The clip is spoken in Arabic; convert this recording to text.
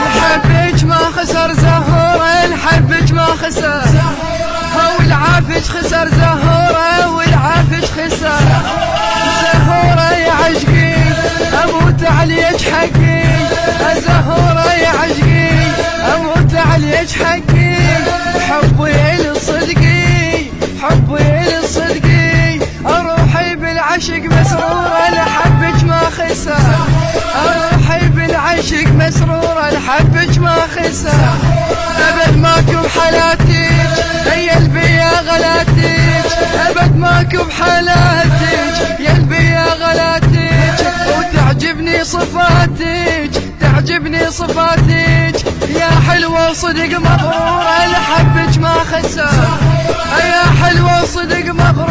الحبك ما خسر زهورة، الحبك ما خسر، والعافج خسر زهورة، والعافج خسر زهورة يا عشقي اموت عليك حقي، زهورة يا عشقي اموت عليك حقي، حبي لصدقي حبي لصدقي، روحي بالعشق مسرورة لحبك ما خسر، روحي بالعشق مسرورة لحبك ما خسر، ابد ماكو بحالاتك يا قلبي يا غلاتك، ابد ماكو بحالاتك يا قلبي يا غلاتك، وتعجبني صفاتك تعجبني صفاتك، يا حلوة صدق مغرورة لحبك ما خسر، يا حلوة صدق مغرورة